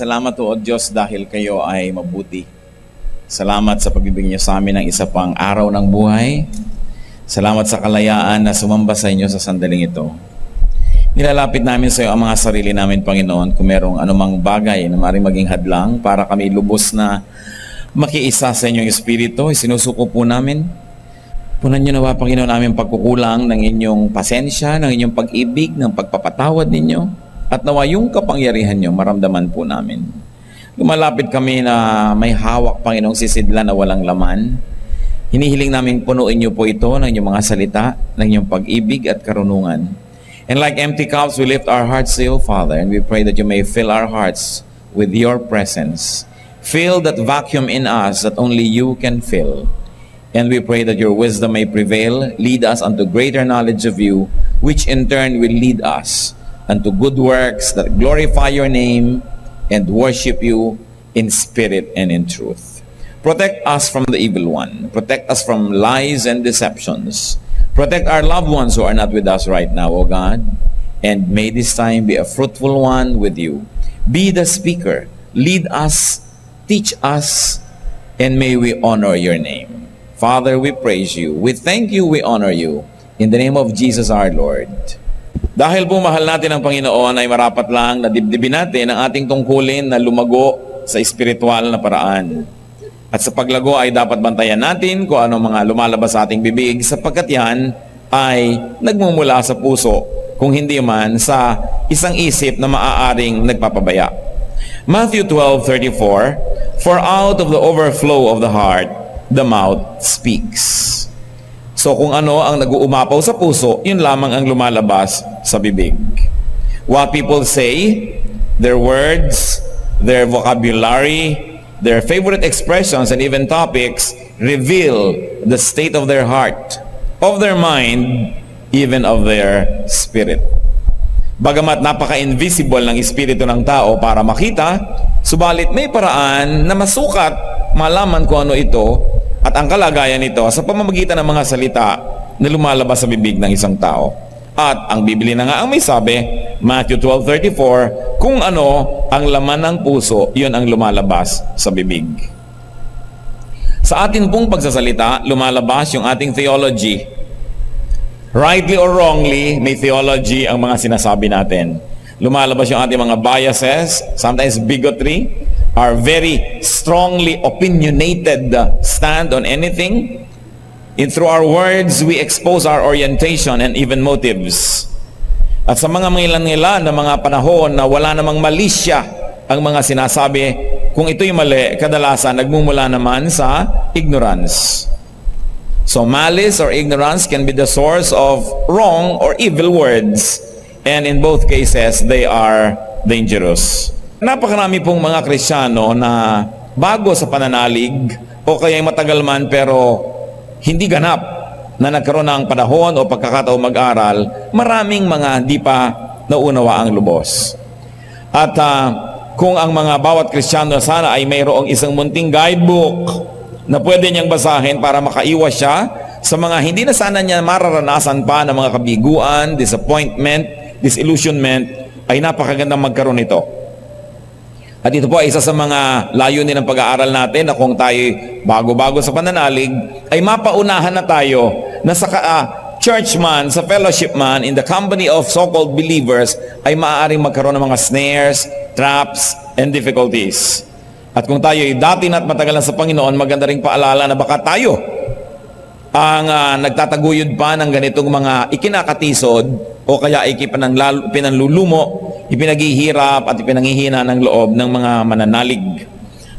Salamat o Diyos dahil kayo ay mabuti. Salamat sa pagbibigay niyo sa amin ng isa pang araw ng buhay. Salamat sa kalayaan na sumamba sa inyo sa sandaling ito. Nilalapit namin sa iyo ang mga sarili namin, Panginoon, kung merong anumang bagay na maaaring maging hadlang para kami lubos na makiisa sa inyong Espiritu. Isinusuko po namin. Punan niyo nawa, Panginoon, aming pagkukulang ng inyong pasensya, ng inyong pag-ibig, ng pagpapatawad ninyo. At nawa yung kapangyarihan nyo, maramdaman po namin. Lumalapit kami na may hawak, Panginoong sisidla na walang laman. Hinihiling namin punuin nyo po ito ng inyong mga salita, ng inyong pag-ibig at karunungan. And like empty cups, we lift our hearts to you, Father, and we pray that you may fill our hearts with your presence. Fill that vacuum in us that only you can fill. And we pray that your wisdom may prevail, lead us unto greater knowledge of you, which in turn will lead us unto good works that glorify your name and worship you in spirit and in truth. Protect us from the evil one. Protect us from lies and deceptions. Protect our loved ones who are not with us right now, O God. And may this time be a fruitful one with you. Be the speaker. Lead us, teach us, and may we honor your name. Father, we praise you. We thank you, we honor you. In the name of Jesus our Lord. Dahil po mahal natin ang Panginoon, ay marapat lang na dibdibin natin ang ating tungkulin na lumago sa espiritual na paraan. At sa paglago ay dapat bantayan natin kung ano mga lumalabas sa ating bibig, sapagkat yan ay nagmumula sa puso, kung hindi man sa isang isip na maaaring nagpapabaya. Matthew 12:34, For out of the overflow of the heart, the mouth speaks. So kung ano ang nag-uumapaw sa puso, yun lamang ang lumalabas sa bibig. What people say, their words, their vocabulary, their favorite expressions and even topics reveal the state of their heart, of their mind, even of their spirit. Bagamat napaka-invisible ng espiritu ng tao para makita, subalit may paraan na masukat, malaman kung ano ito, at ang kalagayan nito sa pamamagitan ng mga salita na lumalabas sa bibig ng isang tao. At ang Biblia na nga ang may sabi, Matthew 12:34, kung ano ang laman ng puso, yun ang lumalabas sa bibig. Sa atin pong pagsasalita, lumalabas yung ating theology. Rightly or wrongly, may theology ang mga sinasabi natin. Lumalabas yung ating mga biases, sometimes bigotry, our very strongly opinionated stand on anything. And through our words, we expose our orientation and even motives. At sa mga ngilan-ngilan na mga panahon na wala namang malisya ang mga sinasabi, kung ito'y mali, kadalasan nagmumula naman sa ignorance. So malice or ignorance can be the source of wrong or evil words. And in both cases, they are dangerous. Napakarami pong mga Kristiyano na bago sa pananalig o kaya matagal man pero hindi ganap na nagkaroon ng panahon o pagkakataon mag-aral, maraming mga hindi pa naunawa ang lubos. At kung ang mga bawat Kristiyano sana ay mayroong isang munting guidebook na pwede niyang basahin para makaiwas siya sa mga hindi na sana niya mararanasan pa ng mga kabiguan, disappointment, disillusionment, ay napakagandang magkaroon nito. At ito po ay isa sa mga layunin ng pag-aaral natin na kung tayo bago-bago sa pananalig, ay mapaunahan na tayo na sa church man, sa fellowship man, in the company of so-called believers, ay maaaring magkaroon ng mga snares, traps, and difficulties. At kung tayo ay dati na at matagal na sa Panginoon, maganda ring paalala na baka tayo ang nagtataguyod pa ng ganitong mga ikinakatisod o kaya pinanlulumo, ipinaghihirap at ipinanghihina ng loob ng mga mananalig.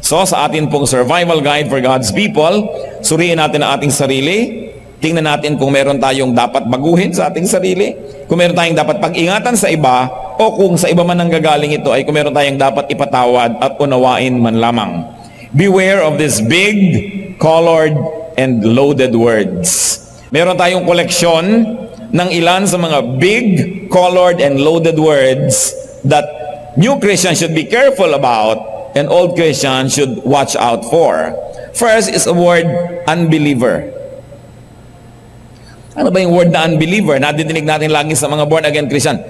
So sa atin pong survival guide for God's people, suriin natin ang ating sarili, tingnan natin kung meron tayong dapat baguhin sa ating sarili, kung meron tayong dapat pag-ingatan sa iba, o kung sa iba man nanggagaling ito ay kung meron tayong dapat ipatawad at unawain man lamang. Beware of this big, colored, and loaded words. Meron tayong koleksyon ng ilan sa mga big, colored, and loaded words that new Christians should be careful about and old Christians should watch out for. First is the word unbeliever. Ano ba yung word na unbeliever? Nadidinig natin lagi sa mga born-again Christian.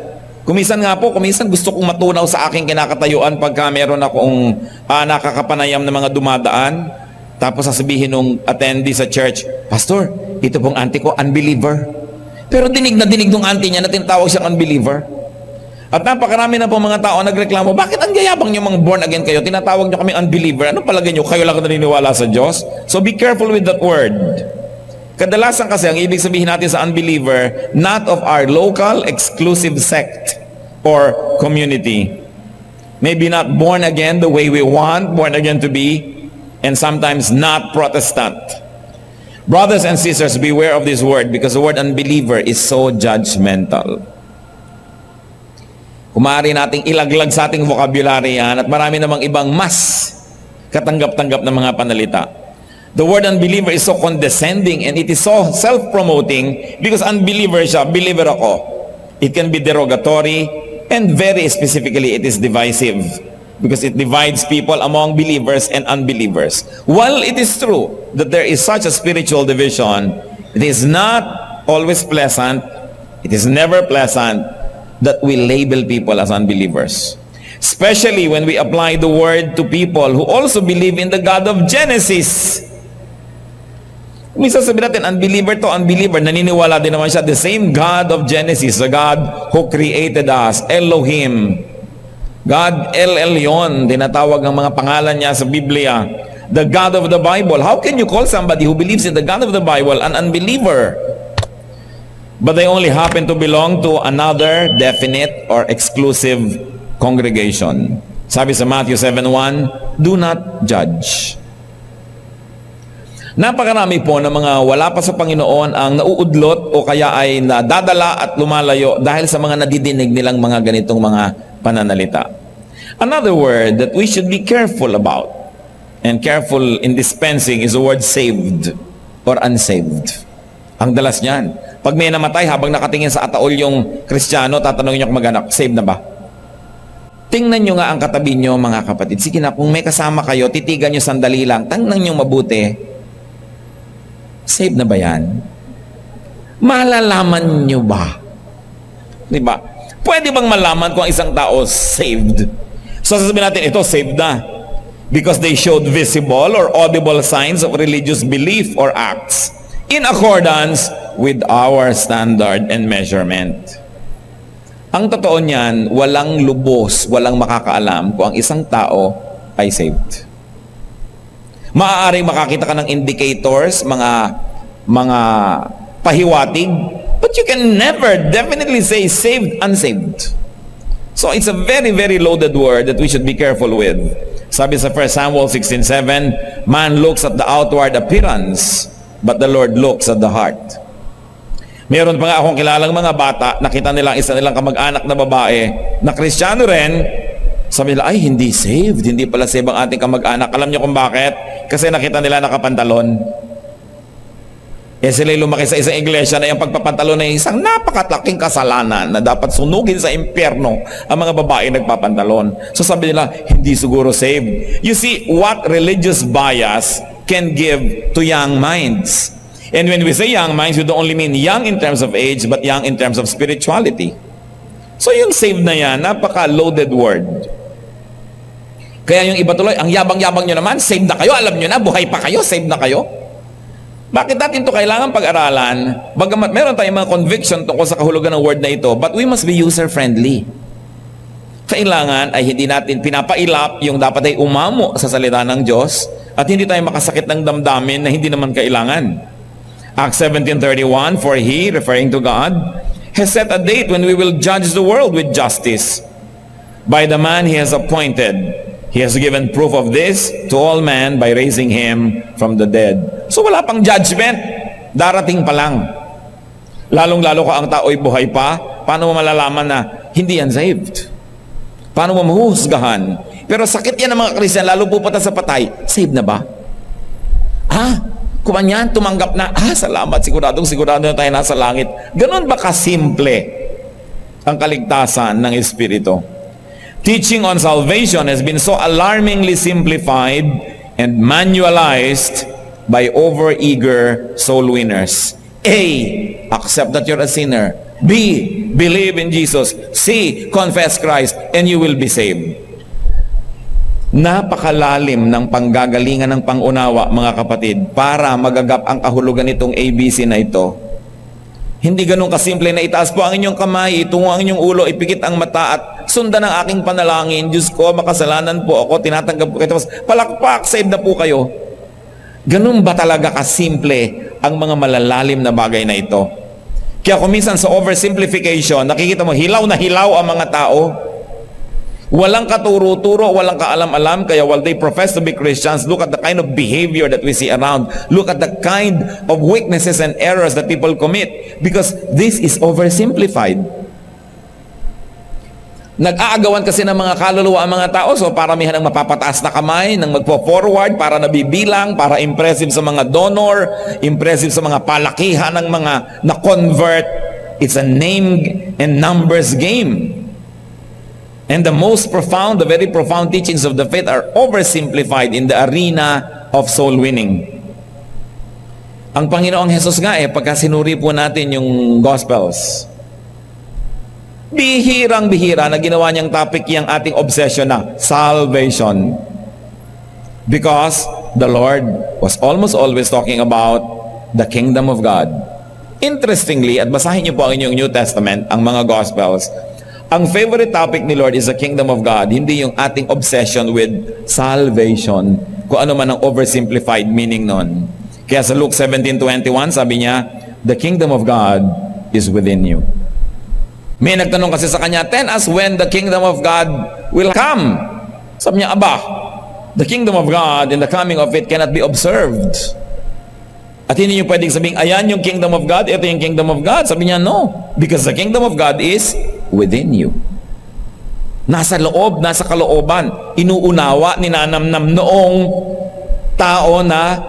Kuminsan nga po, kuminsan gusto kong matunaw sa aking kinakatayuan pagka meron akong nakakapanayam na mga dumadaan. Tapos sasabihin nung attendee sa church, Pastor, ito pong auntie ko, unbeliever. Pero dinig na dinig nung auntie niya na tinatawag siyang unbeliever. At napakarami na po mga tao nagreklamo, bakit ang yayabang niyo mga born again kayo? Tinatawag niyo kami unbeliever. Ano palagay niyo? Kayo lang naniniwala sa Diyos? So be careful with that word. Kadalasan kasi ang ibig sabihin natin sa unbeliever, not of our local exclusive sect or community. Maybe not born again the way we want born again to be, and sometimes not Protestant. Brothers and sisters, beware of this word because the word unbeliever is so judgmental. Kung maaari nating ilaglag sa ating vocabulary yan, at marami namang ibang mas katanggap-tanggap na mga panalita. The word unbeliever is so condescending and it is so self-promoting because unbeliever siya, believer ako. It can be derogatory and very specifically it is divisive because it divides people among believers and unbelievers. While it is true that there is such a spiritual division, it is not always pleasant, it is never pleasant that we label people as unbelievers. Especially when we apply the word to people who also believe in the God of Genesis. Minsan sabihin natin, unbeliever to, unbeliever, naniniwala din naman siya, the same God of Genesis, the God who created us, Elohim. God El Elyon, tinatawag ang mga pangalan niya sa Biblia. The God of the Bible. How can you call somebody who believes in the God of the Bible an unbeliever? But they only happen to belong to another definite or exclusive congregation. Sabi sa Matthew 7:1, do not judge. Napakarami po ng mga wala pa sa Panginoon ang nauudlot o kaya ay nadadala at lumalayo dahil sa mga nadidinig nilang mga ganitong mga pananalita. Another word that we should be careful about and careful in dispensing is the word saved or unsaved. Ang dalas niyan. Pag may namatay habang nakatingin sa ataol yung Kristiyano, tatanungin niyo kung mag-anak, saved na ba? Tingnan nyo nga ang katabi nyo mga kapatid. Sige na, kung may kasama kayo, titigan nyo sandali lang, tingnan nyo mabuti. Saved na ba yan? Malalaman nyo ba? Diba? Pwede bang malaman kung isang tao saved? So sasabihin natin, ito saved na. Because they showed visible or audible signs of religious belief or acts in accordance with our standard and measurement. Ang totoo niyan, walang lubos, walang makakaalam kung ang isang tao ay saved. Maaaring makakita ka ng indicators, mga pahiwatig, but you can never definitely say saved, unsaved. So it's a very, very loaded word that we should be careful with. Sabi sa 1 Samuel 16:7, man looks at the outward appearance, but the Lord looks at the heart. Meron pa nga akong kilalang mga bata, nakita nila isa nilang kamag-anak na babae na Kristiyano rin. Sabi nila, ay hindi saved, hindi pala saved ang ating kamag-anak. Alam niyo kung bakit? Kasi nakita nila nakapantalon. Sila lumaki sa isang iglesia na yung pagpapantalon ay isang napakalaking kasalanan na dapat sunugin sa impyerno ang mga babae nagpapantalon. So sabi nila, hindi siguro saved. You see, what religious bias can give to young minds. And when we say young minds, we don't only mean young in terms of age, but young in terms of spirituality. So yung saved na yan, napaka-loaded word. Kaya yung iba tuloy, ang yabang-yabang nyo naman, saved na kayo, alam nyo na, buhay pa kayo, saved na kayo. Bakit natin ito kailangan pag-aralan? Bagamat meron tayong mga conviction tungkol sa kahulugan ng word na ito, but we must be user-friendly. Kailangan ay hindi natin pinapailap yung dapat ay umamo sa salita ng Diyos at hindi tayo makasakit ng damdamin na hindi naman kailangan. Acts 17:31, for He, referring to God, has set a date when we will judge the world with justice. By the man He has appointed, He has given proof of this to all men by raising Him from the dead. So wala pang judgment, darating pa lang. Lalong-lalo ka ang tao'y buhay pa, paano mo malalaman na hindi yan saved? Paano mo mahuhusgahan? Pero sakit yan ng mga Kristiyan, lalo pupunta sa patay, saved na ba? Kumanyan, tumanggap na, salamat, sigurado na tayo nasa langit. Ganon ba kasimple ang kaligtasan ng Espiritu? Teaching on salvation has been so alarmingly simplified and manualized by over-eager soul winners. A, accept that you're a sinner. B, believe in Jesus. C, confess Christ and you will be saved. Napakalalim ng panggagalingan ng pangunawa, mga kapatid, para magagap ang kahulugan nitong ABC na ito. Hindi ganun kasimple na itaas po ang inyong kamay, itungo ang inyong ulo, ipikit ang mata at sundan ang aking panalangin. Diyos ko, makasalanan po ako, tinatanggap po kayo. Tapos palakpak, save na po kayo. Ganun ba talaga kasimple ang mga malalalim na bagay na ito? Kaya kung minsan sa oversimplification, nakikita mo, hilaw na hilaw ang mga tao. Walang katuro-turo, walang kaalam-alam, kaya while they profess to be Christians, look at the kind of behavior that we see around. Look at the kind of weaknesses and errors that people commit because this is oversimplified. Nag-aagawan kasi ng mga kaluluwa ang mga tao, so paramihan ng mapapataas na kamay, ng magpo-forward, para nabibilang, para impressive sa mga donor, impressive sa mga palakihan ng mga na-convert. It's a name and numbers game. And the most profound, the very profound teachings of the faith are oversimplified in the arena of soul winning. Ang Panginoong Hesus nga pagka sinuri po natin yung Gospels, bihirang-bihira na ginawa niyang topic yung ating obsession na salvation. Because the Lord was almost always talking about the kingdom of God. Interestingly, at basahin niyo po ang inyong New Testament, ang mga Gospels, ang favorite topic ni Lord is the kingdom of God, hindi yung ating obsession with salvation, kung ano man ang oversimplified meaning nun. Kaya sa Luke 17:21, sabi niya, the kingdom of God is within you. May nagtanong kasi sa kanya, tell us when the kingdom of God will come. Sabi niya, aba, the kingdom of God and the coming of it cannot be observed. At hindi niyo pwedeng sabing, ayan yung kingdom of God, ito yung kingdom of God. Sabi niya, no. Because the kingdom of God is within you. Nasa loob, nasa kalooban. Inuunawa, ninanamnam noong tao na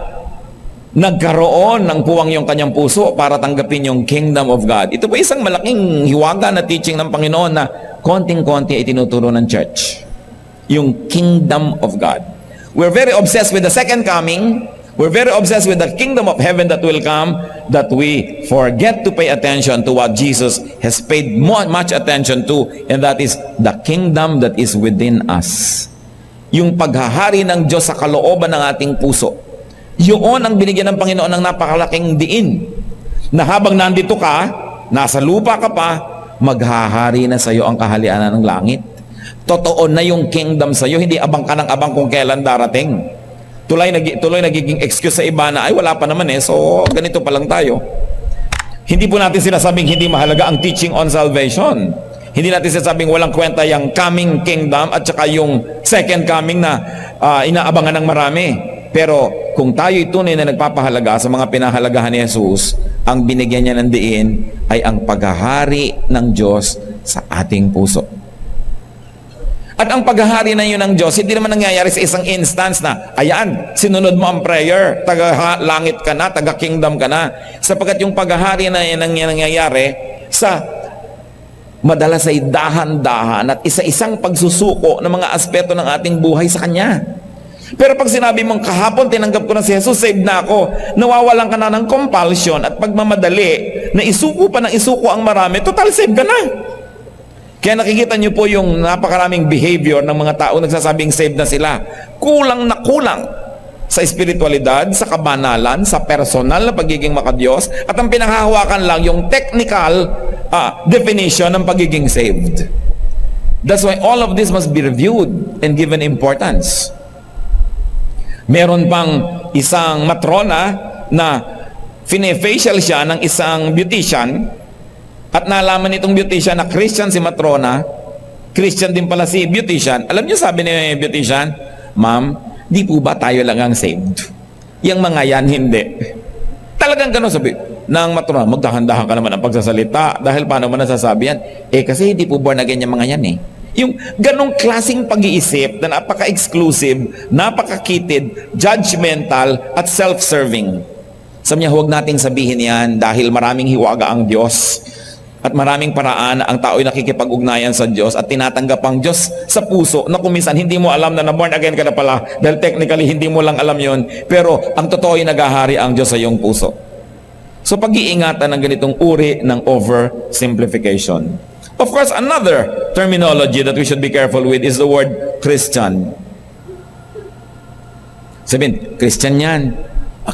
nagkaroon ng puwang yung kanyang puso para tanggapin yung kingdom of God. Ito po isang malaking hiwaga na teaching ng Panginoon na konting-konti ay tinuturo ng church. Yung kingdom of God. We're very obsessed with the second coming. We're very obsessed with the kingdom of heaven that will come, that we forget to pay attention to what Jesus has paid much attention to, and that is the kingdom that is within us. Yung paghahari ng Diyos sa kalooban ng ating puso. Yun ang binigyan ng Panginoon ng napakalaking diin. Na habang nandito ka, nasa lupa ka pa, maghahari na sa iyo ang kaharian ng langit. Totoo na yung kingdom sa iyo, hindi abang ka ng abang kung kailan darating. Tuloy nagiging excuse sa iba na, ay wala pa naman so ganito pa lang tayo. Hindi po natin sinasabing hindi mahalaga ang teaching on salvation. Hindi natin sinasabing walang kwenta yung coming kingdom at saka yung second coming na inaabangan ng marami. Pero kung tayo'y tunay na nagpapahalaga sa mga pinahalagahan ni Jesus, ang binigyan niya ng diin ay ang paghahari ng Diyos sa ating puso. At ang paghahari na yun ng Diyos, hindi naman nangyayari sa isang instance na, ayan, sinunod mo ang prayer, taga-langit ka na, taga-kingdom ka na. Sapagkat yung paghahari na yun ang nangyayari sa madalas ay dahan-dahan at isa-isang pagsusuko ng mga aspeto ng ating buhay sa Kanya. Pero pag sinabi mong kahapon tinanggap ko na si Jesus, saved na ako, nawawalan ka na ng compulsion at pagmamadali na isuko pa ng isuko ang marami, total save ka na. Kaya nakikita niyo po yung napakaraming behavior ng mga tao nagsasabing saved na sila. Kulang na kulang sa espiritualidad, sa kabanalan, sa personal na pagiging makadiyos, at ang pinanghahawakan lang yung technical definition ng pagiging saved. That's why all of this must be reviewed and given importance. Meron pang isang matrona na fine-facial siya ng isang beautician. At nalaman nitong beautician na Christian si matrona, Christian din pala si beautician. Alam niyo sabi ni beautician, ma'am, di po ba tayo lang ang saved? Yang mga yan, hindi. Talagang gano'n sabi ng matrona, magdahan-dahan ka naman ang pagsasalita dahil paano mo nasasabi yan? Kasi hindi po born again yung mga yan Yung ganong klaseng pag-iisip na napaka-exclusive, napaka-kitid, judgmental, at self-serving. Sabi niya, huwag nating sabihin yan dahil maraming hiwaga ang Diyos. At maraming paraan na ang tao ay nakikipag-ugnayan sa Diyos at tinatanggap ang Diyos sa puso na kung minsan hindi mo alam na born again ka na pala dahil technically hindi mo lang alam yon, pero ang totoo ay naghahari ang Diyos sa iyong puso. So pag-iingatan ng ganitong uri ng oversimplification. Of course, another terminology that we should be careful with is the word Christian. Sabihin, Christian yan.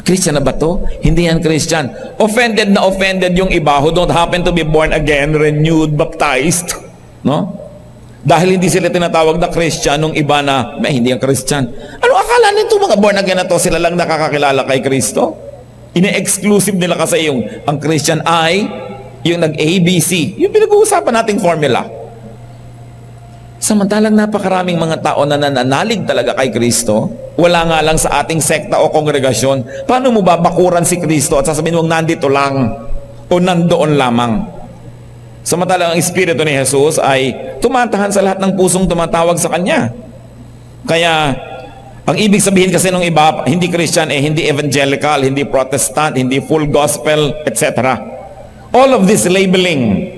Christian na ba to? Hindi yan Christian. Offended na offended yung iba who don't happen to be born again, renewed, baptized. No? Dahil hindi sila tinatawag na Christian nung iba na, hindi yan Christian. Ano akala nito mga born again na to, sila lang nakakakilala kay Kristo? Ine-exclusive nila kasi yung ang Christian ay yung nag-ABC. Yung pinag-uusapan nating formula. Samantalang napakaraming mga tao na nananalig talaga kay Kristo, wala nga lang sa ating sekta o kongregasyon, paano mo babakuran si Kristo at sasabihin mong nandito lang o nandoon lamang? Samantalang ang Espiritu ni Jesus ay tumatahan sa lahat ng pusong tumatawag sa Kanya. Kaya, ang ibig sabihin kasi ng iba, hindi Christian, hindi evangelical, hindi Protestant, hindi full gospel, etc. All of this labeling.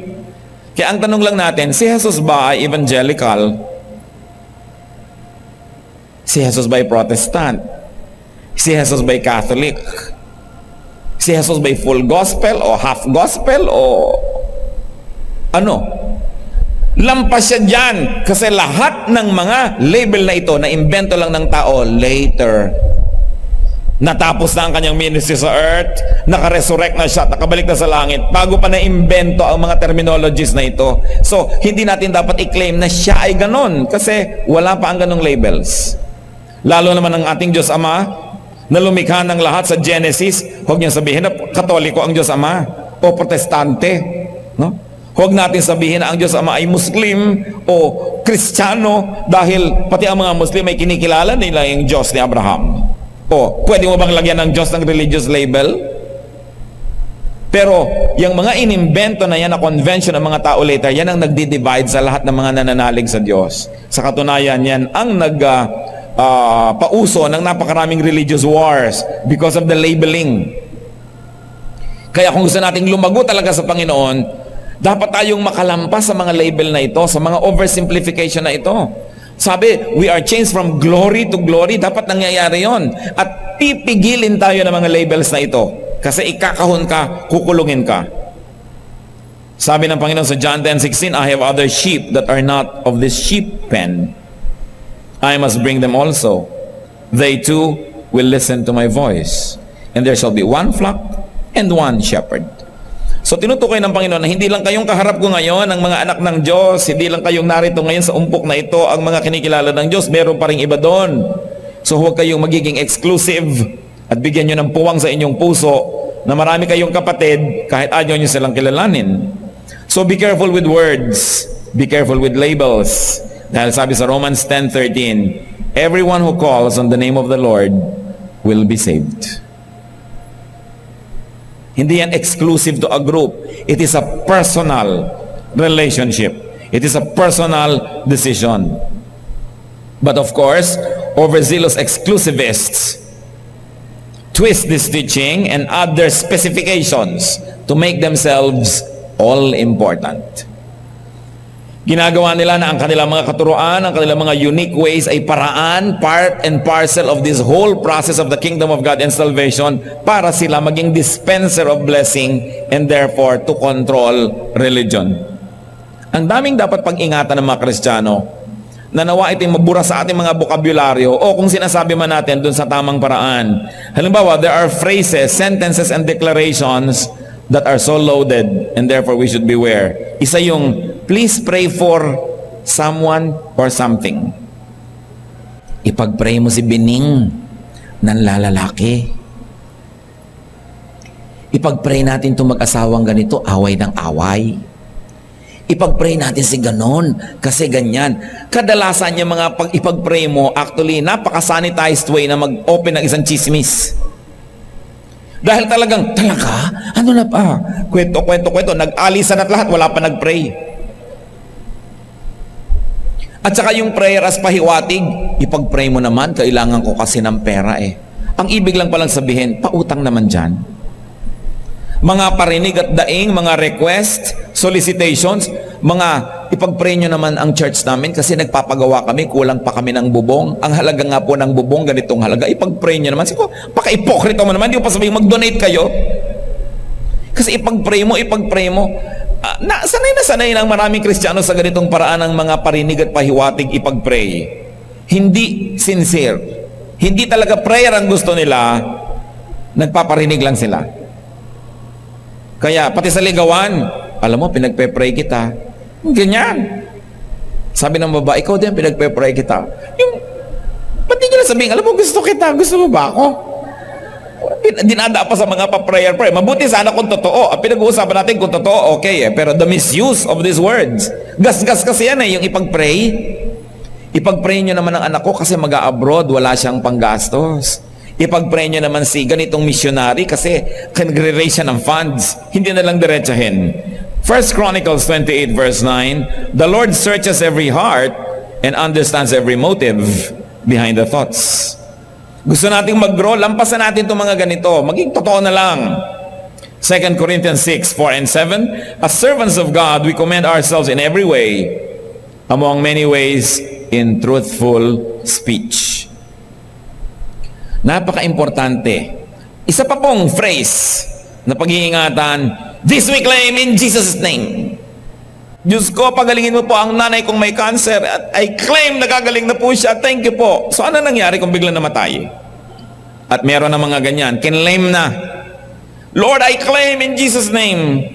Kaya ang tanong lang natin, si Jesus ba ay evangelical? Si Jesus ba ay Protestant? Si Jesus ba ay Catholic? Si Jesus ba ay full gospel o half gospel o ano? Lampas siya dyan kasi lahat ng mga label na ito na imbento lang ng tao later. Natapos na ang kanyang ministry sa earth, nakaresurrect na siya, nakabalik na sa langit, bago pa na-imbento ang mga terminologies na ito. So, hindi natin dapat i-claim na siya ay ganon kasi wala pa ang ganong labels. Lalo naman ang ating Diyos Ama na lumikha ng lahat sa Genesis, huwag niya sabihin na Katoliko ang Diyos Ama o Protestante, no? Huwag natin sabihin na ang Diyos Ama ay Muslim o Kristiyano dahil pati ang mga Muslim ay kinikilala nila yung Diyos ni Abraham. O, pwede mo bang lagyan ng Diyos ng religious label? Pero, yung mga inimbento na yan na convention ng mga tao later, yan ang nagdi-divide sa lahat ng mga nananalig sa Diyos. Sa katunayan, yan ang pauso ng napakaraming religious wars because of the labeling. Kaya kung gusto nating lumago talaga sa Panginoon, dapat tayong makalampas sa mga label na ito, sa mga oversimplification na ito. Sabi, we are changed from glory to glory. Dapat nangyayari yon. At pipigilin tayo ng mga labels na ito. Kasi ikakahon ka, kukulungin ka. Sabi ng Panginoon sa John 10:16, I have other sheep that are not of this sheep pen. I must bring them also. They too will listen to my voice. And there shall be one flock and one shepherd. So tinutukoy ng Panginoon na hindi lang kayong kaharap ko ngayon, ang mga anak ng Diyos, hindi lang kayong narito ngayon sa umpok na ito, ang mga kinikilala ng Diyos, meron pa ring iba doon. So huwag kayong magiging exclusive at bigyan nyo ng puwang sa inyong puso na marami kayong kapatid kahit ayaw nyo silang kilalanin. So be careful with words, be careful with labels. Dahil sabi sa Romans 10:13, everyone who calls on the name of the Lord will be saved. Hindi yan exclusive to a group. It is a personal relationship. It is a personal decision. But of course, overzealous exclusivists twist this teaching and add their specifications to make themselves all important. Ginagawa nila na ang kanilang mga katuruan, ang kanilang mga unique ways ay paraan, part and parcel of this whole process of the kingdom of God and salvation para sila maging dispenser of blessing and therefore to control religion. Ang daming dapat pag-ingatan ng mga Kristiyano na nawa ito'y mabura sa ating mga bokabularyo o kung sinasabi man natin dun sa tamang paraan. Halimbawa, there are phrases, sentences, and declarations that are so loaded and therefore we should beware. Isa yung, please pray for someone or something. Ipag-pray mo si Bining ng lalalaki. Ipag-pray natin itong mag-asawang ganito, away ng away. Ipag-pray natin si ganon, kasi ganyan. Kadalasan yung mga ipag-pray mo, actually, napaka-sanitized way na mag-open ng isang chismis. Dahil talaga, ano na pa? Kwento, nag-alisan at lahat, wala pa nag-pray. At saka yung prayer as pahiwatig, ipag-pray mo naman, kailangan ko kasi ng pera eh. Ang ibig lang palang sabihin, pautang naman dyan. Mga parinig at daing, mga request, solicitations, mga ipag-pray nyo naman ang church namin kasi nagpapagawa kami, kulang pa kami ng bubong. Ang halaga nga po ng bubong, ganitong halaga. Ipag-pray nyo naman. Siko, paka-ipokrito mo naman, di mo pa sabihin mag-donate kayo. Kasi ipag-pray mo. Sanay ng maraming Kristiyano sa ganitong paraan ng mga parinig at pahiwatig ipag-pray. Hindi sincere. Hindi talaga prayer ang gusto nila, nagpaparinig lang sila. Kaya pati sa ligawan, alam mo, pinagpe-pray kita. Ganyan. Sabi ng babae, ikaw din, pinagpe-pray kita. Ba't di nila sabihin, alam mo, gusto kita, gusto mo ba ako? Dinada pa sa mga pa-prayer. Mabuti sana kung totoo. Ang pinag-uusapan natin kung totoo, okay pero the misuse of these words. Gas-gas kasi yan yung ipag-pray. Ipag-pray nyo naman ang anak ko kasi mag-a-abroad, wala siyang panggastos. Ipag-pray nyo naman si ganitong missionary kasi nagre-raise siya ng funds. Hindi na lang diretsahin. 1 Chronicles 28 verse 9, the Lord searches every heart and understands every motive behind the thoughts. Gusto nating mag-grow, lampasan natin itong mga ganito. Maging totoo na lang. 2 Corinthians 6, 4 and 7, as servants of God, we commend ourselves in every way, among many ways, in truthful speech. Napaka-importante. Isa pa pong phrase na pag-iingatan, this we claim in Jesus' name. Diyos ko, pagalingin mo po ang nanay kong may cancer at I claim na gagaling na po siya. Thank you po. So ano nangyari kung biglang namatay? At meron na mga ganyan. Kinlaim na. Lord, I claim in Jesus' name.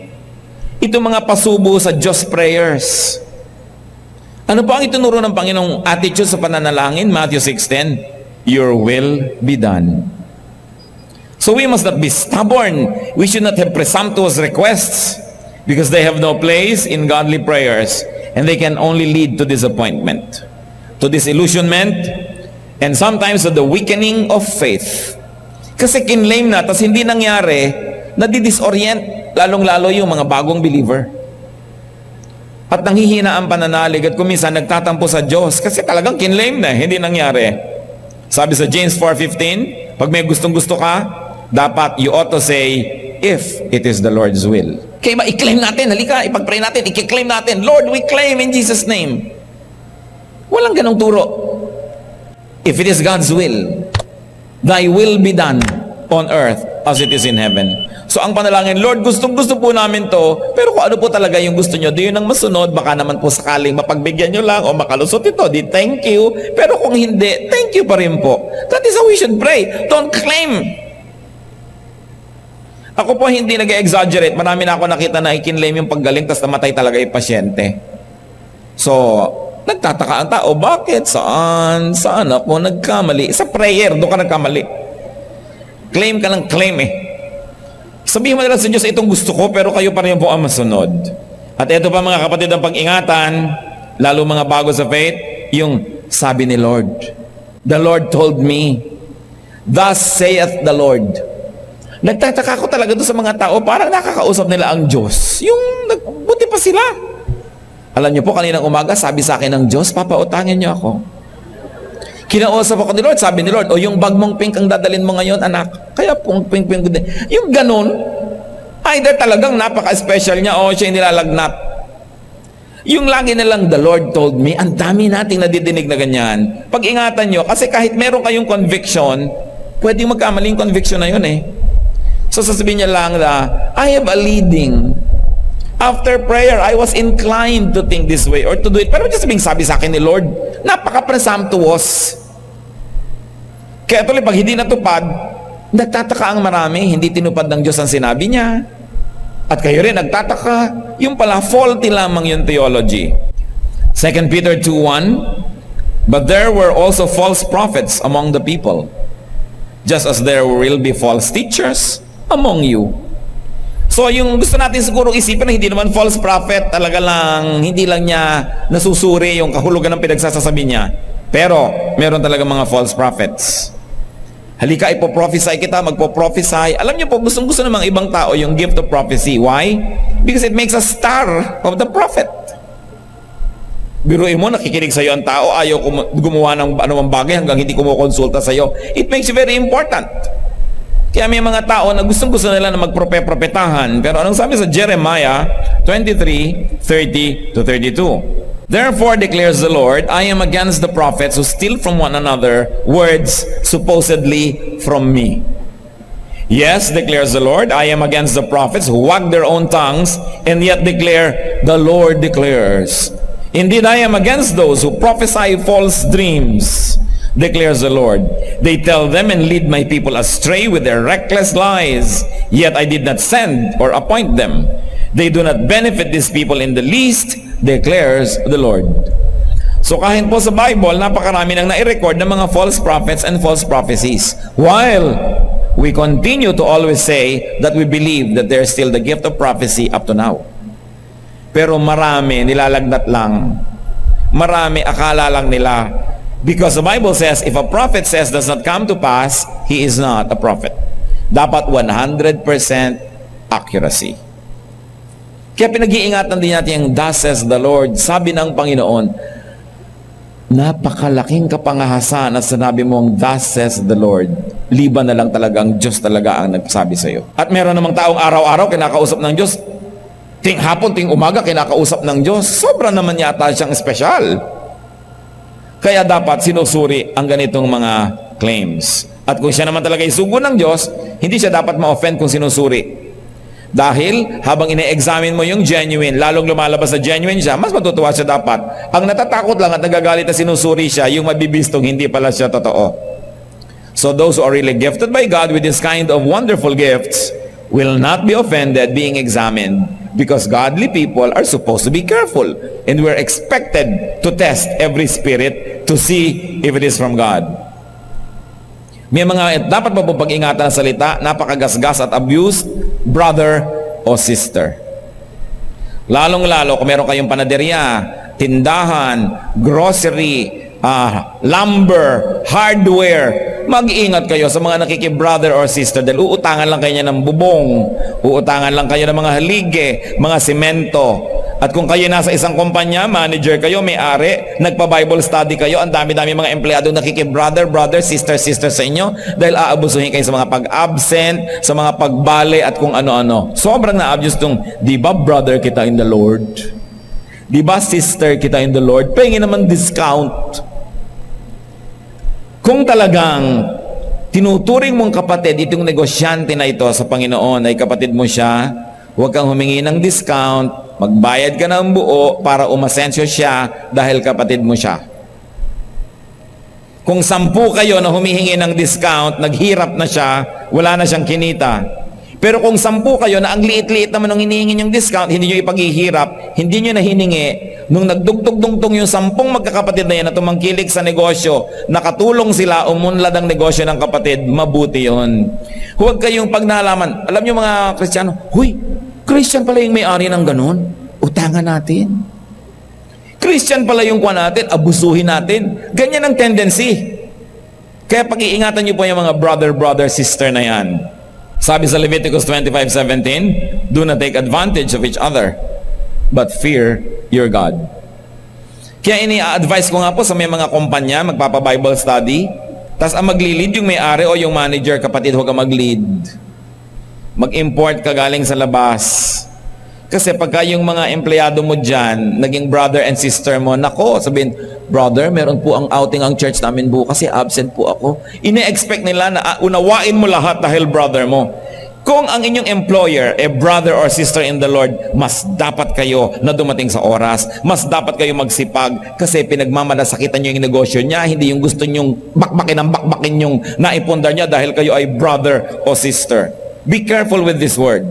Ito mga pasubo sa Diyos prayers. Ano po ang itinuro ng Panginoong attitude sa pananalangin? Matthew 6:10, your will be done. So we must not be stubborn. We should not have presumptuous requests because they have no place in godly prayers and they can only lead to disappointment, to disillusionment, and sometimes to the weakening of faith. Kasi kinlaim na, tas hindi nangyari, nadidisorient, lalong-lalo yung mga bagong believer. At nanghihina ang pananalig at kuminsan nagtatampo sa Diyos kasi talagang kinlaim na, hindi nangyari. Sabi sa James 4:15, pag may gustong-gusto ka, dapat you ought to say, if it is the Lord's will. Kaya i-claim natin, halika, ipag-pray natin, i-claim natin, Lord, we claim in Jesus' name. Walang ganong turo. If it is God's will, thy will be done on earth as it is in heaven. So ang panalangin, Lord, gustong-gusto po namin to, pero kung ano po talaga yung gusto nyo, di yun ang masunod, baka naman po sakaling mapagbigyan nyo lang o makalusot ito, di thank you. Pero kung hindi, thank you pa rin po. That is how we should pray. Don't claim. Ako po hindi nag-exaggerate. Marami na ako nakita na ikinlaim yung paggaling tapos namatay talaga yung pasyente. So, nagtataka ang tao, bakit? Saan ako nagkamali? Sa prayer, doon ka nagkamali. Claim ka ng claim eh. Sabihin mo na lang sa Diyos, itong gusto ko, pero kayo pa rin po ang masunod. At ito pa mga kapatid ang pag-ingatan, lalo mga bago sa faith, yung sabi ni Lord. The Lord told me, thus saith the Lord. Nagtataka ko talaga doon sa mga tao, parang nakakausap nila ang Diyos. Yung buti pa sila. Alam niyo po, kaninang umaga, sabi sa akin ng Diyos, papautangin niyo ako. Kinausap ako ni Lord, sabi ni Lord, o yung bag mong pink ang dadalin mo ngayon, anak. Kaya pong pink. Yung ganun, either talagang napaka-special niya o siya nilalagnat. Yung lagi na lang, the Lord told me, ang dami nating nadidinig na ganyan. Pag-ingatan niyo, kasi kahit meron kayong conviction, pwedeng magkamaling conviction na yun eh. So sasabihin niya lang na, I have a leading. After prayer, I was inclined to think this way or to do it. Pero just sabi sa akin ni Lord, napaka-presumptuous. Kaya tuloy, pag hindi natupad, nagtataka ang marami, hindi tinupad ng Diyos ang sinabi niya. At kayo rin nagtataka, yung pala faulty lamang yung theology. 2 Peter 2:1, but there were also false prophets among the people, just as there will be false teachers among you. So yung gusto natin siguro isipin na hindi naman false prophet, talaga lang, hindi lang niya nasusuri yung kahulugan ng pinagsasasabi niya. Pero meron talaga mga false prophets. Halika, ipoprophesy kita, magpoprophesy. Alam niyo po, gustong-gusto ng mga ibang tao yung gift of prophecy. Why? Because it makes a star of the prophet. Biruin mo, nakikinig sa'yo ang tao, ayaw gumawa ng anumang bagay hanggang hindi kumukonsulta sa'yo. It makes you very important. Kaya may mga tao na gustong-gusto nila na magpropetahan. Pero anong sabi sa Jeremiah 23:30-32? Therefore declares the Lord, I am against the prophets who steal from one another words supposedly from me. Yes, declares the Lord, I am against the prophets who wag their own tongues and yet declare, the Lord declares. Indeed, I am against those who prophesy false dreams, declares the Lord. They tell them and lead my people astray with their reckless lies, yet I did not send or appoint them. They do not benefit these people in the least, declares the Lord. So kahit po sa Bible, napakarami nang nai-record ng mga false prophets and false prophecies. While we continue to always say that we believe that there is still the gift of prophecy up to now. Pero marami nilalagnat lang. Marami akala lang nila. Because the Bible says, if a prophet says does not come to pass, he is not a prophet. Dapat 100% accuracy. Kaya pinag-iingatan din natin yung thus says the Lord. Sabi ng Panginoon, napakalaking kapangahasan at sinabi mong thus says the Lord. Liban na lang talagang Diyos talaga ang nagsabi sa iyo. At meron namang taong araw-araw kinakausap ng Diyos. Ting hapon, ting umaga kinakausap ng Diyos. Sobra naman yata siyang espesyal. Kaya dapat sinusuri ang ganitong mga claims. At kung siya naman talaga isugo ng Diyos, hindi siya dapat ma-offend kung sinusuri. Dahil habang ine-examine mo yung genuine, lalong lumalabas na genuine siya, mas matutuwa siya dapat. Ang natatakot lang at nagagalit na sinusuri siya, yung mabibistong hindi pala siya totoo. So those who are really gifted by God with this kind of wonderful gifts will not be offended being examined, because godly people are supposed to be careful, and we're expected to test every spirit to see if it is from God. May mga dapat pa po pag-ingatan ng salita, napakagasgas at abuse, brother o sister. Lalong-lalo kung meron kayong panaderya, tindahan, grocery, lumber, hardware, mag-ingat kayo sa mga nakiki-brother or sister dahil uutangan lang kayo ng bubong, uutangan lang kayo ng mga halige, mga semento. At kung kayo nasa isang kumpanya, manager kayo, may-ari, nagpa-Bible study kayo, ang dami-dami mga empleyado nakiki-brother, sister sa inyo dahil aabusuhin kayo sa mga pag-absent, sa mga pagbale at kung ano-ano. Sobrang na-abuse tong, di ba brother kita in the Lord? Di ba sister kita in the Lord? Pahingin naman discount. Kung talagang tinuturing mong kapatid, itong negosyante na ito sa Panginoon ay kapatid mo siya, huwag kang humingi ng discount, magbayad ka ng buo para umasensyo siya dahil kapatid mo siya. Kung 10 kayo na humihingi ng discount, naghirap na siya, wala na siyang kinita. Pero kung 10 kayo na ang liit-liit naman ng hinihingi niyong discount, hindi niyo ipaghihirap, hindi niyo na hiningi, nung nagdugtog-dungtong yung 10 magkakapatid na yan na tumangkilik sa negosyo, nakatulong sila, umunlad ang negosyo ng kapatid, mabuti yun. Huwag kayong pag nalaman, alam niyo mga Kristiyano, huy, Christian pala yung may-ari ng ganun, utangan natin. Christian pala yung kuha natin, abusuhin natin. Ganyan ang tendency. Kaya pag-iingatan niyo po yung mga brother, sister na yan. Sabi sa Leviticus 25:17, do not take advantage of each other, but fear your God. Kaya ini-advise ko nga po sa may mga kumpanya, magpapa-Bible study, tas ang maglilid yung may-ari o yung manager, kapatid, huwag ka mag-lead. Mag-import ka galing sa labas. Kasi pagka yung mga empleyado mo dyan, naging brother and sister mo, nako, sabihin, brother, meron po ang outing ang church namin bukas kasi absent po ako. Ine-expect nila na unawain mo lahat dahil brother mo. Kung ang inyong employer, brother or sister in the Lord, mas dapat kayo na dumating sa oras, mas dapat kayo magsipag kasi pinagmamalasakitan nyo yung negosyo niya, hindi yung gusto nyong bakbakin yung naipundar niya dahil kayo ay brother o sister. Be careful with this word.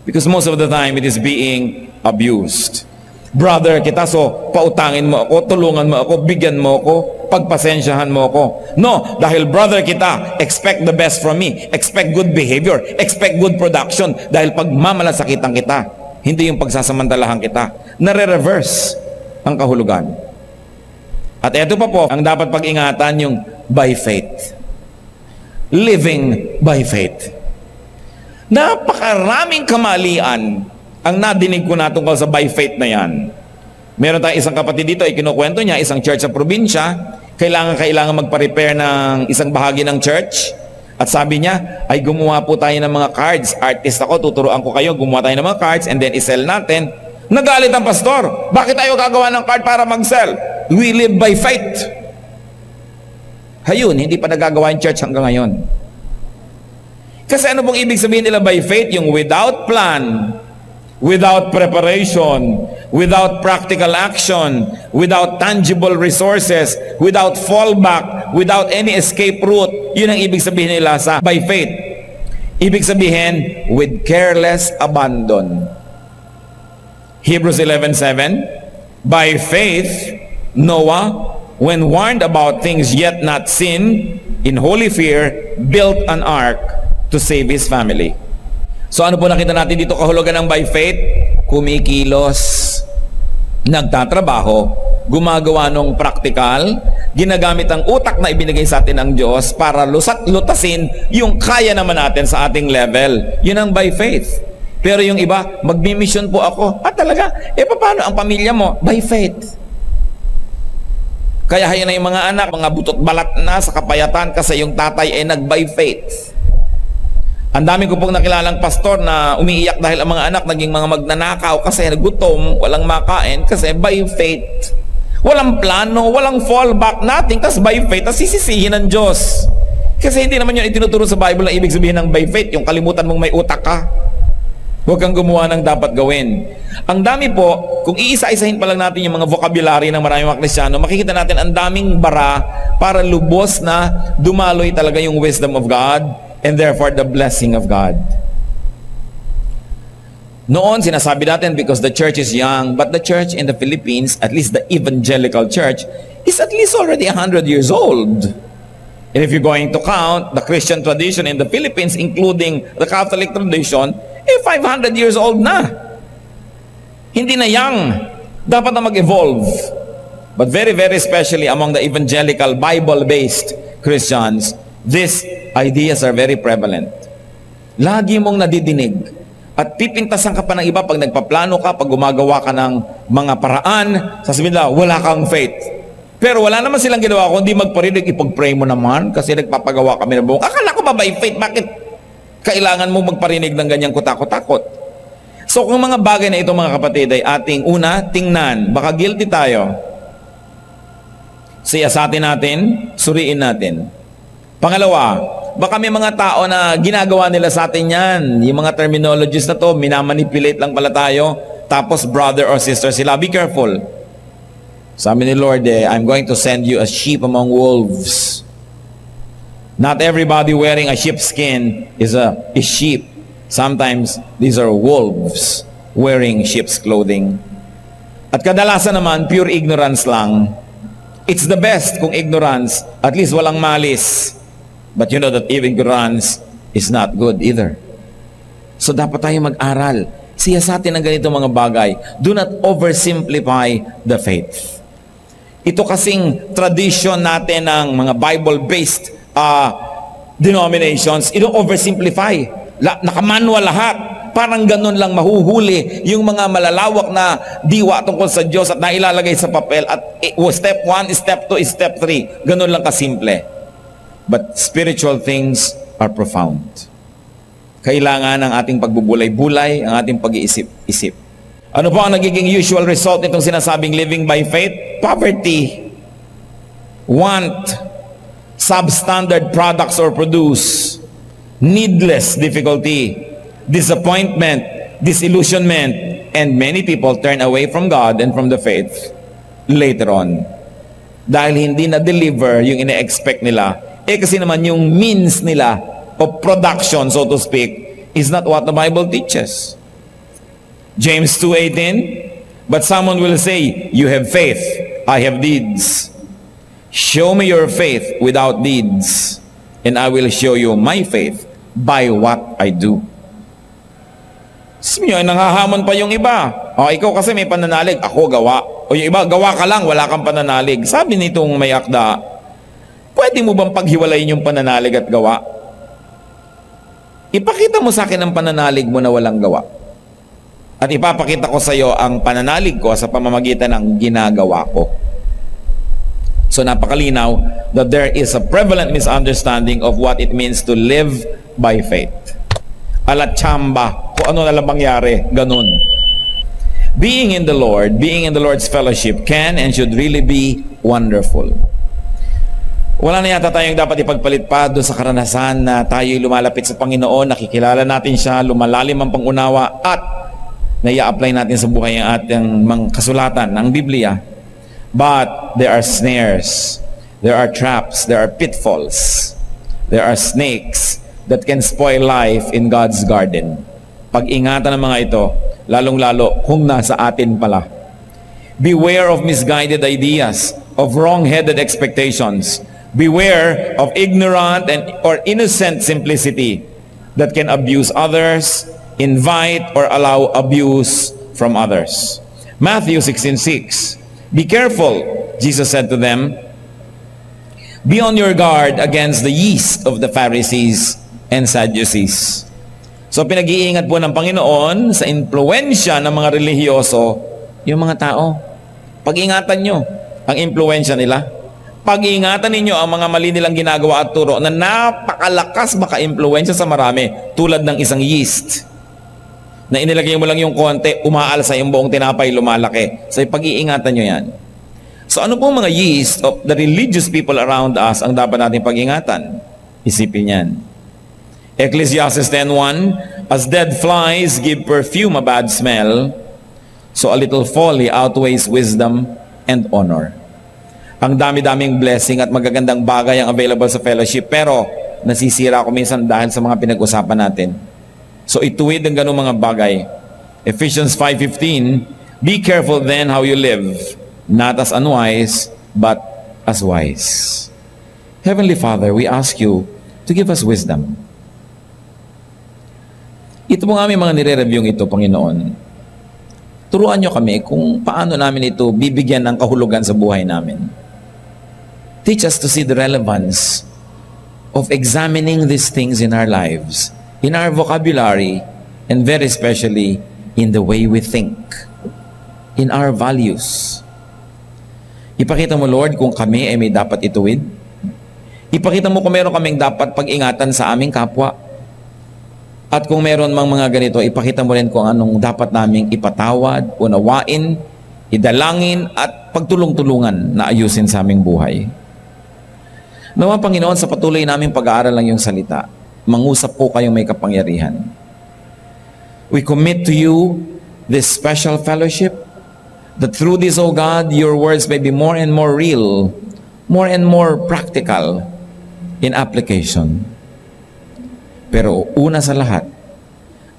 Because most of the time, it is being abused. Brother kita, so pautangin mo ako, tulungan mo ako, bigyan mo ako, pagpasensyahan mo ako. No, dahil brother kita, expect the best from me. Expect good behavior. Expect good production. Dahil pagmamalasakitan kita, hindi yung pagsasamantalahan kita. Nare-reverse ang kahulugan. At eto pa po, ang dapat pag-ingatan yung by faith. Living by faith. Napakaraming kamalian ang nadinig ko na tungkol sa by faith na yan. Meron tayong isang kapatid dito, ay kinukwento niya, isang church sa probinsya, kailangan magpa-repair ng isang bahagi ng church. At sabi niya, ay gumawa po tayo ng mga cards. Artist ako, tuturuan ko kayo, gumawa tayo ng mga cards and then isell natin. Nagalit ang pastor. Bakit tayo gagawa ng card para mag-sell? We live by faith. Hayun, hindi pa nagagawa yung church hanggang ngayon. Kasi ano pong ibig sabihin nila by faith? Yung without plan, without preparation, without practical action, without tangible resources, without fallback, without any escape route. Yun ang ibig sabihin nila sa by faith. Ibig sabihin, with careless abandon. Hebrews 11:7, by faith, Noah, when warned about things yet not seen, in holy fear, built an ark to save his family. So ano po nakita natin dito kahulugan ng by faith? Kumikilos, nagtatrabaho, gumagawa ng praktikal, ginagamit ang utak na ibinigay sa atin ng Diyos para lutasin yung kaya naman natin sa ating level. Yun ang by faith. Pero yung iba, magmi-mission po ako. Talaga? Paano ang pamilya mo? By faith. Kaya hayan na yung mga anak, mga butot balat na sa kapayatan kasi yung tatay ay nag-by faith. Ang dami ko pong nakilalang pastor na umiiyak dahil ang mga anak naging mga magnanakaw kasi nagutom, walang makain kasi by faith. Walang plano, walang fallback, nothing, tas by faith, tas sisisihin ng Diyos. Kasi hindi naman yun itinuturo sa Bible na ibig sabihin ng by faith, yung kalimutan mong may utak ka. Huwag kang gumawa ng dapat gawin. Ang dami po, kung iisa-isahin pa lang natin yung mga vocabulary ng maraming mga Kristiyano, makikita natin ang daming bara para lubos na dumaloy talaga yung wisdom of God and therefore the blessing of God. Noon, sinasabi natin because the church is young, but the church in the Philippines, at least the evangelical church, is at least already 100 years old. And if you're going to count the Christian tradition in the Philippines, including the Catholic tradition, 500 years old na. Hindi na young. Dapat na mag-evolve. But very, very especially among the evangelical, Bible-based Christians, these ideas are very prevalent. Lagi mong nadidinig. At pipintasan ka pa ng iba pag nagpaplano ka, pag gumagawa ka ng mga paraan, sasabihin nila, wala kang faith. Pero wala naman silang ginawa kundi magparinig, ipag-pray mo naman kasi nagpapagawa kami ng buong. Akala ko ba by faith? Bakit kailangan mo magparinig ng ganyang kutakot-takot? So kung mga bagay na ito mga kapatid ay ating una, tingnan, baka guilty tayo. Siyasatin natin, suriin natin. Pangalawa, baka may mga tao na ginagawa nila sa atin yan. Yung mga terminologies na to, minamanipulate lang pala tayo. Tapos brother or sister sila, be careful. Sabi ni Lord, I'm going to send you as sheep among wolves. Not everybody wearing a sheepskin is sheep. Sometimes these are wolves wearing sheep's clothing. At kadalasan naman, pure ignorance lang. It's the best kung ignorance, at least walang malis. But you know that ignorance is not good either. So dapat tayo mag-aral. Siyasatin ang ganito mga bagay. Do not oversimplify the faith. Ito kasing tradition natin ng mga Bible-based denominations, ito oversimplify. Nakamanual lahat. Parang ganun lang mahuhuli yung mga malalawak na diwa tungkol sa Diyos at nailalagay sa papel at step 1, step 2, step 3. Ganun lang kasimple. But spiritual things are profound. Kailangan ang ating pagbubulay-bulay, ang ating pag-iisip-isip. Ano po ang nagiging usual result nitong sinasabing living by faith? Poverty. Want. Substandard products or produce. Needless difficulty. Disappointment. Disillusionment. And many people turn away from God and from the faith later on. Dahil hindi na-deliver yung ina-expect nila. Kasi naman yung means nila of production, so to speak, is not what the Bible teaches. James 2:18, but someone will say, you have faith, I have deeds. Show me your faith without deeds, and I will show you my faith by what I do. Sabi nyo, nanghahamon pa yung iba. Ikaw kasi may pananalig, ako gawa. O yung iba, gawa ka lang, wala kang pananalig. Sabi nitong may akda, pwede mo bang paghiwalayin yung pananalig at gawa? Ipakita mo sa akin ang pananalig mo na walang gawa. At ipapakita ko sa iyo ang pananalig ko sa pamamagitan ng ginagawa ko. So napakalinaw that there is a prevalent misunderstanding of what it means to live by faith. Alat chamba, kung ano na lang mangyari, ganun. Being in the Lord, being in the Lord's fellowship can and should really be wonderful. Wala na yata tayong dapat ipagpalit pa doon sa karanasan na tayo'y lumalapit sa Panginoon, nakikilala natin siya, lumalalim ang pangunawa at nai-apply natin sa buhay ang ating mga kasulatan ng Biblia. But there are snares, there are traps, there are pitfalls, there are snakes that can spoil life in God's garden. Pag-ingatan ng mga ito, lalong-lalo kung nasa atin pala. Beware of misguided ideas, of wrong-headed expectations. Beware of ignorant or innocent simplicity that can abuse others, invite or allow abuse from others. Matthew 16:6. Be careful, Jesus said to them. Be on your guard against the yeast of the Pharisees and Sadducees. So pinag-iingat po ng Panginoon sa impluwensya ng mga relihiyoso, yung mga tao. Pag-ingatan nyo ang impluwensya nila. Pag-iingatan ninyo ang mga mali nilang ginagawa at turo na napakalakas maka-impluwensya sa marami, tulad ng isang yeast na inilagay mo lang yung konti, umaalsa yung buong tinapay, lumalaki. So pag-iingatan nyo yan. So ano pong mga yeast of the religious people around us ang dapat natin pag-ingatan? Isipin yan. Ecclesiastes 10:1, as dead flies give perfume a bad smell, so a little folly outweighs wisdom and honor. Ang dami-daming blessing at magagandang bagay ang available sa fellowship, pero nasisira ako minsan dahil sa mga pinag-usapan natin. So ituwid ang ganung mga bagay. Ephesians 5:15, be careful then how you live, not as unwise, but as wise. Heavenly Father, we ask you to give us wisdom. Ito pong aming mga nire-reviewing ito, Panginoon. Turuan nyo kami kung paano namin ito bibigyan ng kahulugan sa buhay namin. Teach us to see the relevance of examining these things in our lives, in our vocabulary, and very especially in the way we think, in our values. Ipakita mo, Lord, kung kami ay may dapat ituwid. Ipakita mo kung meron kaming dapat pag-ingatan sa aming kapwa. At kung meron mang mga ganito, ipakita mo rin kung anong dapat naming ipatawad, unawain, idalangin, at pagtulong-tulungan na ayusin sa aming buhay. Nawa, Panginoon, sa patuloy naming pag-aaral lang yung salita, mangusap po kayong may kapangyarihan. We commit to you this special fellowship, that through this, O God, your words may be more and more real, more and more practical in application. Pero una sa lahat,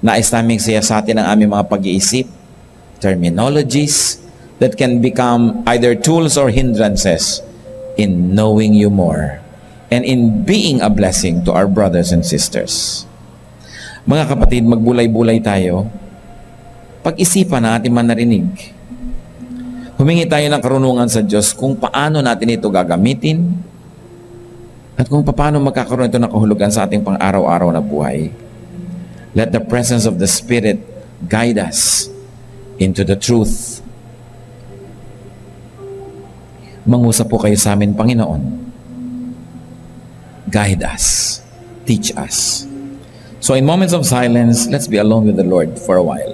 nais naming siyasatin ang aming mga pag-iisip, terminologies that can become either tools or hindrances in knowing you more and in being a blessing to our brothers and sisters. Mga kapatid, magbulay-bulay tayo. Pag-isipan natin man narinig. Humingi tayo ng karunungan sa Diyos kung paano natin ito gagamitin at kung paano magkakaroon ito ng kahulugan sa ating pang-araw-araw na buhay. Let the presence of the Spirit guide us into the truth. Mangusap po kayo sa amin, Panginoon. Guide us. Teach us. So in moments of silence, let's be alone with the Lord for a while.